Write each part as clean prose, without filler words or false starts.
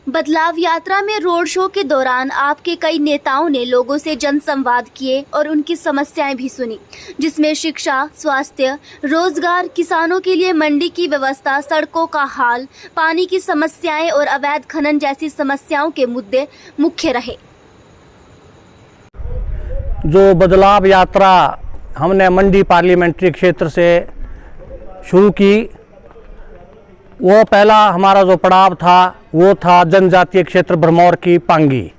बदलाव यात्रा में रोड शो के दौरान आपके कई नेताओं ने लोगों से जनसंवाद किए और उनकी समस्याएं भी सुनी, जिसमें शिक्षा, स्वास्थ्य, रोजगार, किसानों के लिए मंडी की व्यवस्था, सड़कों का हाल, पानी की समस्याएं और अवैध खनन जैसी समस्याओं के मुद्दे मुख्य रहे। जो बदलाव यात्रा हमने मंडी पार्लियामेंट्री क्षेत्र से शुरू की, वो पहला हमारा जो पड़ाव था वो था जनजातीय क्षेत्र भरमौर की पांगी,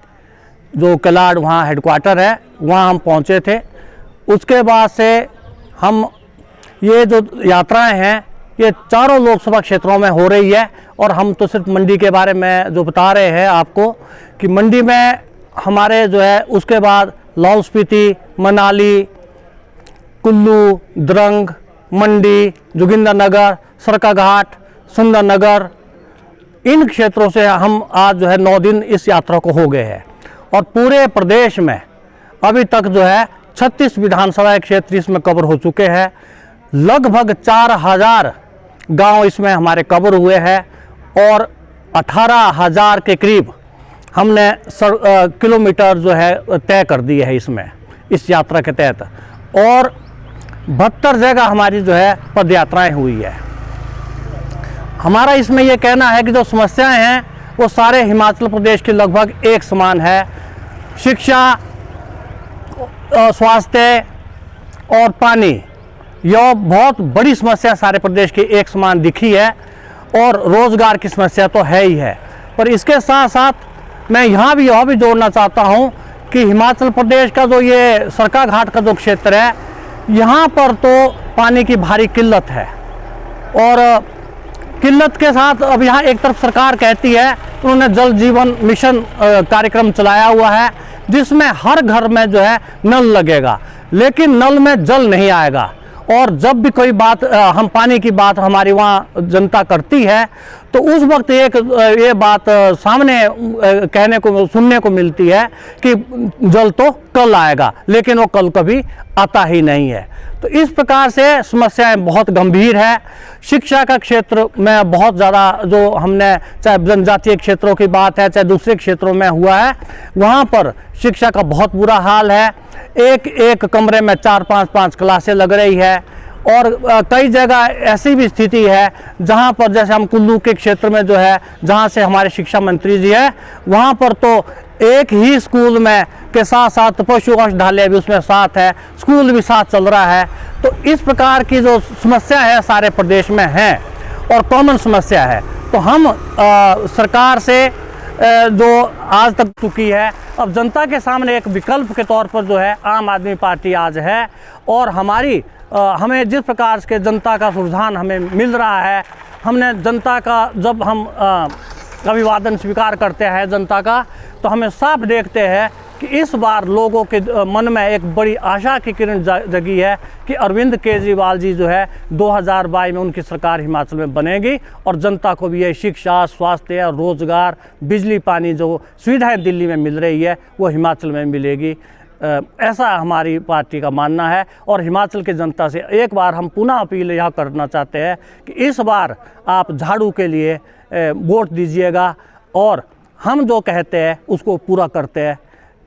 जो कलाड़ वहाँ हेडक्वार्टर है, वहाँ हम पहुँचे थे। उसके बाद से हम ये जो यात्राएं हैं ये चारों लोकसभा क्षेत्रों में हो रही है। और हम तो सिर्फ मंडी के बारे में जो बता रहे हैं आपको कि मंडी में हमारे जो है, उसके बाद लाहौल स्पीति, मनाली, कुल्लू, द्रंग, मंडी, जोगिंद्रनगर, सरकाघाट, सुंदरनगर, इन क्षेत्रों से हम आज जो है 9 दिन इस यात्रा को हो गए हैं। और पूरे प्रदेश में अभी तक जो है 36 विधानसभा क्षेत्र इसमें कवर हो चुके हैं। लगभग 4000 गांव इसमें हमारे कवर हुए हैं और 18,000 के करीब हमने किलोमीटर जो है तय कर दिए है इसमें, इस यात्रा के तहत। और 72 जगह हमारी जो है पद यात्राएँ हुई है। हमारा इसमें यह कहना है कि जो समस्याएं हैं वो सारे हिमाचल प्रदेश की लगभग एक समान है। शिक्षा, स्वास्थ्य और पानी, यह बहुत बड़ी समस्या सारे प्रदेश की एक समान दिखी है। और रोज़गार की समस्या तो है ही है। पर इसके साथ साथ मैं यहाँ भी यह भी जोड़ना चाहता हूँ कि हिमाचल प्रदेश का जो ये सरकाघाट का जो क्षेत्र है, यहाँ पर तो पानी की भारी किल्लत है। और किल्लत के साथ अब यहाँ एक तरफ सरकार कहती है, उन्होंने जल जीवन मिशन कार्यक्रम चलाया हुआ है, जिसमें हर घर में जो है नल लगेगा, लेकिन नल में जल नहीं आएगा। और जब भी कोई बात हम पानी की बात हमारी वहाँ जनता करती है तो उस वक्त ये बात सामने कहने को सुनने को मिलती है कि जल तो कल आएगा, लेकिन वो कल कभी आता ही नहीं है। तो इस प्रकार से समस्याएं बहुत गंभीर है। शिक्षा का क्षेत्र में बहुत ज़्यादा जो हमने, चाहे जनजातीय क्षेत्रों की बात है चाहे दूसरे क्षेत्रों में हुआ है, वहाँ पर शिक्षा का बहुत बुरा हाल है। एक कमरे में 4-5 क्लासें लग रही है। और कई जगह ऐसी भी स्थिति है जहाँ पर, जैसे हम कुल्लू के क्षेत्र में जो है, जहाँ से हमारे शिक्षा मंत्री जी है, वहाँ पर तो एक ही स्कूल में के साथ साथ पशु औषधालय भी उसमें साथ है, स्कूल भी साथ चल रहा है। तो इस प्रकार की जो समस्या है सारे प्रदेश में है और कॉमन समस्या है। तो हम सरकार से जो आज तक चुकी है, अब जनता के सामने एक विकल्प के तौर पर जो है आम आदमी पार्टी आज है। और हमें जिस प्रकार के जनता का रुझान हमें मिल रहा है, हमने जनता का जब हम अभिवादन स्वीकार करते हैं जनता का, तो हमें साफ देखते हैं कि इस बार लोगों के मन में एक बड़ी आशा की किरण जगी है कि अरविंद केजरीवाल जी जो है 2022 में उनकी सरकार हिमाचल में बनेगी और जनता को भी ये शिक्षा, स्वास्थ्य, रोजगार, बिजली, पानी जो सुविधाएं दिल्ली में मिल रही है वो हिमाचल में मिलेगी। ऐसा हमारी पार्टी का मानना है। और हिमाचल की जनता से एक बार हम पुनः अपील यह करना चाहते हैं कि इस बार आप झाड़ू के लिए वोट दीजिएगा और हम जो कहते हैं उसको पूरा करते हैं,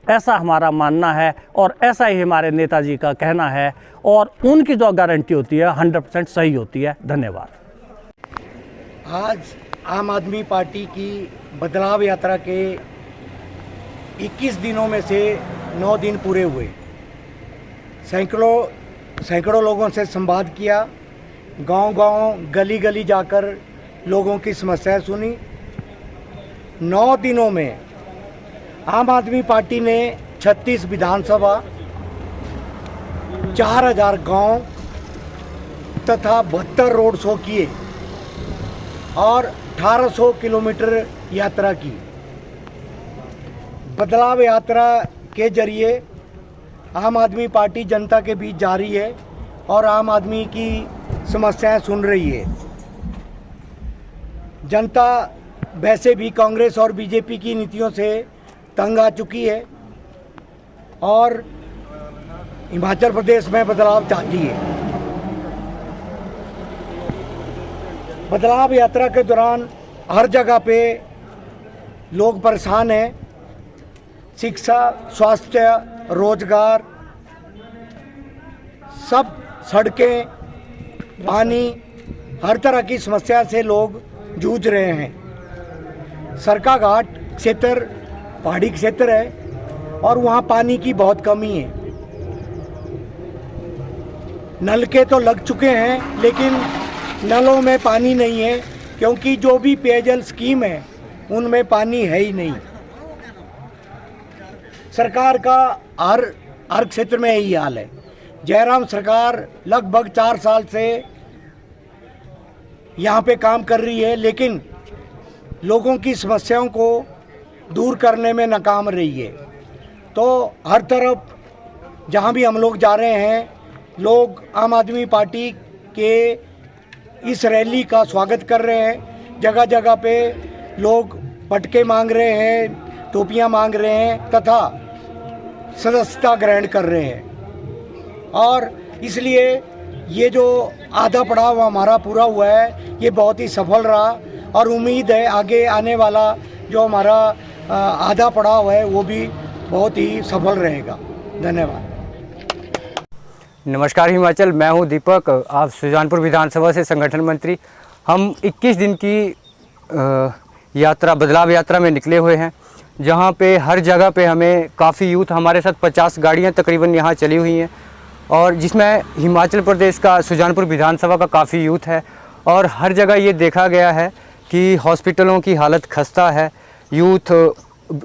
ऐसा हमारा मानना है। और ऐसा ही हमारे नेताजी का कहना है और उनकी जो गारंटी होती है 100% सही होती है। धन्यवाद। आज आम आदमी पार्टी की बदलाव यात्रा के 21 दिनों में से 9 दिन पूरे हुए। सैकड़ों लोगों से संवाद किया, गांव-गांव, गली-गली जाकर लोगों की समस्याएं सुनी। 9 दिनों में आम आदमी पार्टी ने 36 विधानसभा, 4000 गांव तथा 72 रोड शो किए और 1800 किलोमीटर यात्रा की। बदलाव यात्रा के जरिए आम आदमी पार्टी जनता के बीच जा रही है और आम आदमी की समस्याएं सुन रही है। जनता वैसे भी कांग्रेस और बीजेपी की नीतियों से तंग आ चुकी है और हिमाचल प्रदेश में बदलाव चाहती है। बदलाव यात्रा के दौरान हर जगह पे लोग परेशान हैं। शिक्षा, स्वास्थ्य, रोजगार, सब, सड़कें, पानी, हर तरह की समस्या से लोग जूझ रहे हैं। सरकाघाट क्षेत्र पहाड़ी क्षेत्र है और वहाँ पानी की बहुत कमी है। नलके तो लग चुके हैं लेकिन नलों में पानी नहीं है, क्योंकि जो भी पेयजल स्कीम है उनमें पानी है ही नहीं। सरकार का हर क्षेत्र में यही हाल है। जयराम सरकार लगभग 4 साल से यहाँ पे काम कर रही है, लेकिन लोगों की समस्याओं को दूर करने में नाकाम रही है। तो हर तरफ जहाँ भी हम लोग जा रहे हैं, लोग आम आदमी पार्टी के इस रैली का स्वागत कर रहे हैं। जगह जगह पे लोग पटके मांग रहे हैं, टोपियां मांग रहे हैं तथा सदस्यता ग्रहण कर रहे हैं। और इसलिए ये जो आधा पड़ाव हमारा पूरा हुआ है ये बहुत ही सफल रहा और उम्मीद है आगे आने वाला जो हमारा आधा पड़ाव है वो भी बहुत ही सफल रहेगा। धन्यवाद। नमस्कार हिमाचल, मैं हूं दीपक, आप सुजानपुर विधानसभा से संगठन मंत्री। हम 21 दिन की यात्रा, बदलाव यात्रा में निकले हुए हैं, जहां पे हर जगह पे हमें काफ़ी यूथ, हमारे साथ 50 गाड़ियां तकरीबन यहां चली हुई हैं और जिसमें हिमाचल प्रदेश का सुजानपुर विधानसभा का काफ़ी यूथ है। और हर जगह ये देखा गया है कि हॉस्पिटलों की हालत खस्ता है, यूथ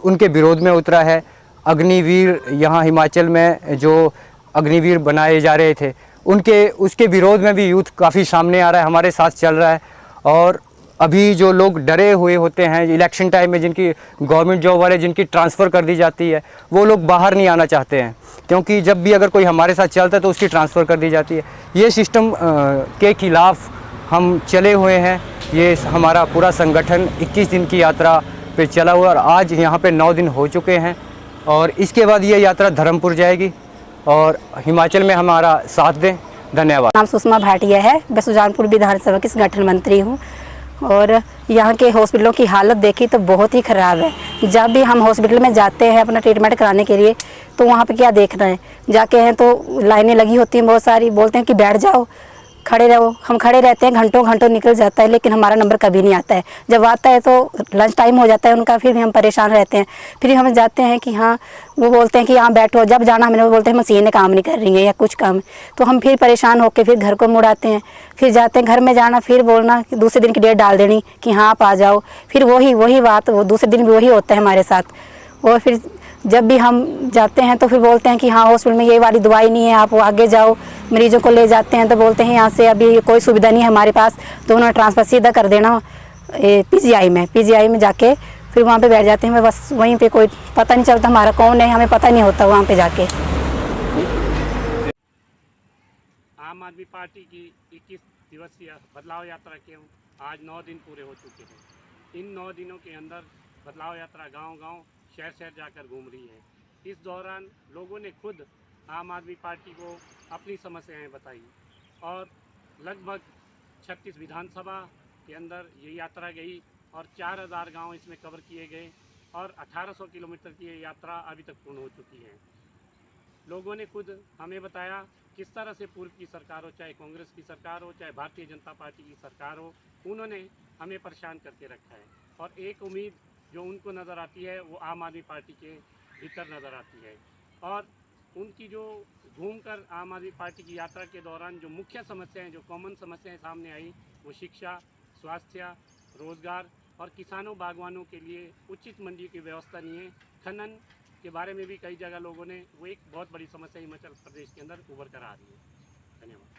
उनके विरोध में उतरा है। अग्निवीर यहाँ हिमाचल में जो अग्निवीर बनाए जा रहे थे उसके विरोध में भी यूथ काफ़ी सामने आ रहा है, हमारे साथ चल रहा है। और अभी जो लोग डरे हुए होते हैं इलेक्शन टाइम में, जिनकी गवर्नमेंट जॉब वाले जिनकी ट्रांसफ़र कर दी जाती है, वो लोग बाहर नहीं आना चाहते हैं, क्योंकि जब भी अगर कोई हमारे साथ चलता है तो उसकी ट्रांसफ़र कर दी जाती है। ये सिस्टम के खिलाफ हम चले हुए हैं। ये हमारा पूरा संगठन 21 दिन की यात्रा पे चला हुआ और आज यहाँ पे 9 दिन हो चुके हैं और इसके बाद ये यात्रा धर्मपुर जाएगी और हिमाचल में हमारा साथ दें। धन्यवाद। नाम सुषमा भाटिया है, मैं सुजानपुर विधानसभा की संगठन मंत्री हूँ और यहाँ के हॉस्पिटलों की हालत देखी तो बहुत ही ख़राब है। जब भी हम हॉस्पिटल में जाते हैं अपना ट्रीटमेंट कराने के लिए तो वहाँ पे क्या देखना है, जाके हैं तो लाइनें लगी होती हैं बहुत सारी, बोलते हैं कि बैठ जाओ, खड़े रहो। हम खड़े रहते हैं, घंटों घंटों निकल जाता है, लेकिन हमारा नंबर कभी नहीं आता है। जब आता है तो लंच टाइम हो जाता है उनका, फिर भी हम परेशान रहते हैं। फिर हम जाते हैं कि हाँ, वो बोलते हैं कि यहाँ बैठो, जब जाना हमें वो बोलते हैं मशीनें काम नहीं कर रही हैं या कुछ काम, तो हम फिर परेशान होकर फिर घर को मुड़ आते हैं। फिर जाते हैं घर में जाना, फिर बोलना कि दूसरे दिन की डेट डाल देनी कि हाँ आप आ जाओ। फिर वही बात, वो दूसरे दिन भी वही होता है हमारे साथ। और फिर जब भी हम जाते हैं तो फिर बोलते हैं कि हाँ हॉस्पिटल में ये वाली दवाई नहीं है, आप आगे जाओ। मरीजों को ले जाते हैं तो बोलते हैं यहाँ से अभी कोई सुविधा नहीं है हमारे पास, तो उन्होंने ट्रांसफ़र सीधा कर देना पीजीआई में जाके फिर वहाँ पे बैठ जाते हैं। बस वहीं पे कोई पता नहीं चलता हमारा कौन है, हमें पता नहीं होता वहाँ पे जाके। आम आदमी पार्टी की 21 दिवसीय बदलाव यात्रा के आज 9 दिन पूरे हो चुके हैं। इन 9 दिनों के अंदर बदलाव यात्रा गांव-गांव, शहर जाकर घूम रही है। इस दौरान लोगों ने खुद आम आदमी पार्टी को अपनी समस्याएं बताई और लगभग 36 विधानसभा के अंदर ये यात्रा गई और 4000 गांव इसमें कवर किए गए और 1800 किलोमीटर की ये यात्रा अभी तक पूर्ण हो चुकी है। लोगों ने खुद हमें बताया किस तरह से पूर्व की सरकार हो, चाहे कांग्रेस की सरकार हो, चाहे भारतीय जनता पार्टी की सरकार हो, उन्होंने हमें परेशान करके रखा है। और एक उम्मीद जो उनको नज़र आती है वो आम आदमी पार्टी के भीतर नज़र आती है। और उनकी जो घूमकर आम आदमी पार्टी की यात्रा के दौरान जो मुख्य समस्याएं, जो कॉमन समस्याएं सामने आई, वो शिक्षा, स्वास्थ्य, रोज़गार और किसानों बागवानों के लिए उचित मंडी की व्यवस्था नहीं है। खनन के बारे में भी कई जगह लोगों ने, वो एक बहुत बड़ी समस्या हिमाचल प्रदेश के अंदर उभर कर आ रही है। धन्यवाद।